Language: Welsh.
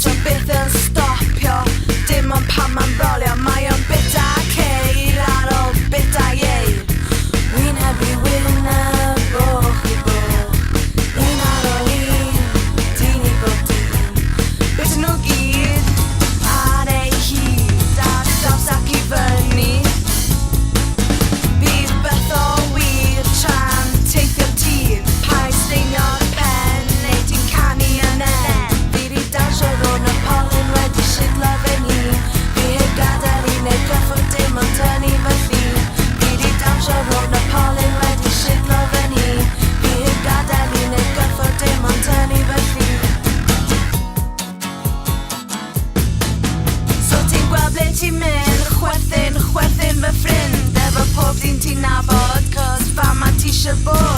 Tra byth yn stopio, dim ond pan ma'n brolio. Mae o'n bit a ceir ar ôl bit a iei. Wy'n hebu wyneb boch i boch, un ar ôl un, dyn i bob dyn. Bit nhw gyd ar ei hyd, ar draws ac i fyny. Bydd beth o wir tra'n teithio'r tîn, pa steinio'r pen, neu ti'n canu yn en. Bydd i dawnsio ro'n y polyn wedi siglo fy hun. Fi heb gadael i neu gyffwrdd dim ond tynnu fy llun. Bydd i dawnsio ro'n y polyn wedi siglo fy hun. Fi heb gadael i neu gyffwrdd dim ond tynnu fy llun. So ti'n gweld ble ti'n mynd, chwerthin fy ffrind, efo pob ddyn ti'n nabod, cos fa ma t'isio bod.